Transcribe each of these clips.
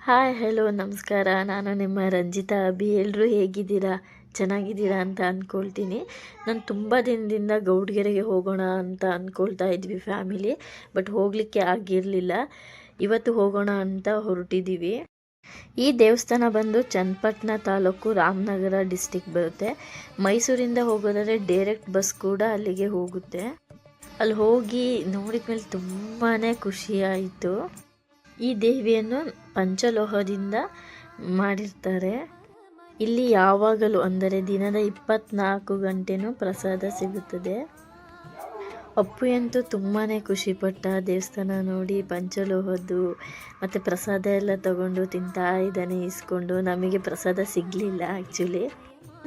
Hi hello ನಮಸ್ಕಾರ. ನಾನು ನಿಮ್ಮ ರಂಜಿತಾ ಅಭಿ. ಎಲ್ಲರೂ ಹೇಗಿದ್ದೀರಾ? ಚೆನ್ನಾಗಿದ್ದೀರಾ ಅಂತ ಅಂದ್ಕೊಳ್ತೀನಿ. ನಾನು ತುಂಬ ದಿನದಿಂದ ಗೌಡ್ಗೆರೆಗೆ ಹೋಗೋಣ ಅಂತ ಅಂದ್ಕೊಳ್ತಾ ಇದ್ವಿ ಫ್ಯಾಮಿಲಿ. ಬಟ್ ಹೋಗಲಿಕ್ಕೆ ಆಗಿರಲಿಲ್ಲ. ಇವತ್ತು ಹೋಗೋಣ ಅಂತ ಹೊರಟಿದ್ದೀವಿ. ಈ ದೇವಸ್ಥಾನ ಬಂದು ಚನ್ನಪಟ್ಟಣ ತಾಲೂಕು, ರಾಮನಗರ ಡಿಸ್ಟಿಕ್ ಬರುತ್ತೆ. ಮೈಸೂರಿಂದ ಹೋಗೋದಾದರೆ ಡೈರೆಕ್ಟ್ ಬಸ್ ಕೂಡ ಅಲ್ಲಿಗೆ ಹೋಗುತ್ತೆ. ಅಲ್ಲಿ ಹೋಗಿ ನೋಡಿದ ಮೇಲೆ ತುಂಬಾ ಖುಷಿಯಾಯಿತು. ಈ ದೇವಿಯನ್ನು ಪಂಚಲೋಹದಿಂದ ಮಾಡಿರ್ತಾರೆ. ಇಲ್ಲಿ ಯಾವಾಗಲೂ ಅಂದರೆ ದಿನದ 24 ಗಂಟೆನೂ ಪ್ರಸಾದ ಸಿಗುತ್ತದೆ. ಅಪ್ಪು ಅಂತೂ ತುಂಬಾ ಖುಷಿಪಟ್ಟ ದೇವಸ್ಥಾನ ನೋಡಿ, ಪಂಚಲೋಹದ್ದು ಮತ್ತು ಪ್ರಸಾದ ಎಲ್ಲ ತಗೊಂಡು ತಿಂತಾ ಇದ್ದಾನೆ ಇಸ್ಕೊಂಡು. ನಮಗೆ ಪ್ರಸಾದ ಸಿಗಲಿಲ್ಲ ಆ್ಯಕ್ಚುಲಿ.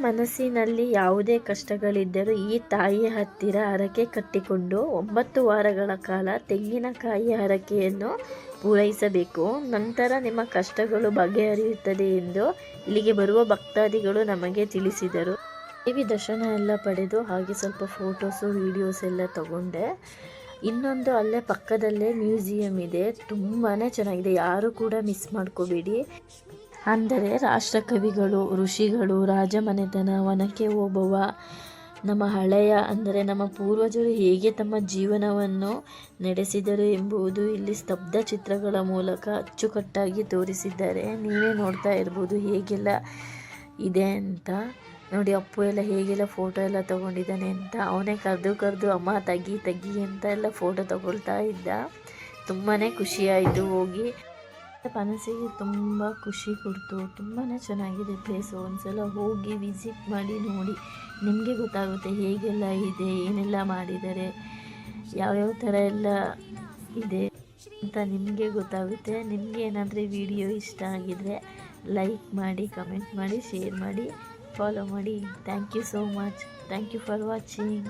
ಮನಸ್ಸಿನಲ್ಲಿ ಯಾವುದೇ ಕಷ್ಟಗಳಿದ್ದರೂ ಈ ತಾಯಿಯ ಹತ್ತಿರ ಹರಕೆ ಕಟ್ಟಿಕೊಂಡು 9 ವಾರಗಳ ಕಾಲ ತೆಂಗಿನಕಾಯಿ ಹರಕೆಯನ್ನು ಪೂರೈಸಬೇಕು. ನಂತರ ನಿಮ್ಮ ಕಷ್ಟಗಳು ಬಗೆಹರಿಯುತ್ತದೆ ಎಂದು ಇಲ್ಲಿಗೆ ಬರುವ ಭಕ್ತಾದಿಗಳು ನಮಗೆ ತಿಳಿಸಿದರು. ದೇವಿ ದರ್ಶನ ಎಲ್ಲ ಪಡೆದು ಹಾಗೆ ಸ್ವಲ್ಪ ಫೋಟೋಸು ವಿಡಿಯೋಸ್ ಎಲ್ಲ ತಗೊಂಡೆ. ಇನ್ನೊಂದು ಅಲ್ಲೇ ಪಕ್ಕದಲ್ಲೇ ಮ್ಯೂಸಿಯಂ ಇದೆ, ತುಂಬಾ ಚೆನ್ನಾಗಿದೆ. ಯಾರು ಕೂಡ ಮಿಸ್ ಮಾಡ್ಕೋಬೇಡಿ. ಅಂದರೆ ರಾಷ್ಟ್ರಕವಿಗಳು, ಋಷಿಗಳು, ರಾಜಮನೆತನ, ಒನಕೆ ಓಬವ್ವ, ನಮ್ಮ ಹಳೆಯ ಅಂದರೆ ನಮ್ಮ ಪೂರ್ವಜರು ಹೇಗೆ ತಮ್ಮ ಜೀವನವನ್ನು ನಡೆಸಿದರು ಎಂಬುದು ಇಲ್ಲಿ ಸ್ತಬ್ಧ ಚಿತ್ರಗಳ ಮೂಲಕ ಅಚ್ಚುಕಟ್ಟಾಗಿ ತೋರಿಸಿದ್ದಾರೆ. ನೀವೇ ನೋಡ್ತಾ ಇರ್ಬೋದು ಹೇಗೆಲ್ಲ ಇದೆ ಅಂತ. ನೋಡಿ ಅಪ್ಪು ಎಲ್ಲ ಹೇಗೆಲ್ಲ ಫೋಟೋ ಎಲ್ಲ ತೊಗೊಂಡಿದ್ದಾನೆ ಅಂತ. ಅವನೇ ಕರೆದು ಅಮ್ಮ ತೆಗಿ ಅಂತ ಎಲ್ಲ ಫೋಟೋ ತಗೊಳ್ತಾ ಇದ್ದ. ತುಂಬಾ ಖುಷಿಯಾಯಿತು ಹೋಗಿ. ಮನಸ್ಸಿಗೆ ತುಂಬ ಖುಷಿ ಕೊಡ್ತು. ತುಂಬಾ ಚೆನ್ನಾಗಿದೆ ಪ್ಲೇಸು. ಒಂದ್ಸಲ ಹೋಗಿ ವಿಸಿಟ್ ಮಾಡಿ ನೋಡಿ, ನಿಮಗೆ ಗೊತ್ತಾಗುತ್ತೆ ಹೇಗೆಲ್ಲ ಇದೆ, ಏನೆಲ್ಲ ಮಾಡಿದ್ದಾರೆ, ಯಾವ್ಯಾವ ಥರ ಎಲ್ಲ ಇದೆ ಅಂತ ನಿಮಗೆ ಗೊತ್ತಾಗುತ್ತೆ. ನಿಮಗೆ ಏನಾದರೂ ವಿಡಿಯೋ ಇಷ್ಟ ಆಗಿದರೆ ಲೈಕ್ ಮಾಡಿ, ಕಮೆಂಟ್ ಮಾಡಿ, ಶೇರ್ ಮಾಡಿ, ಫಾಲೋ ಮಾಡಿ. Thank you so much. Thank you for watching.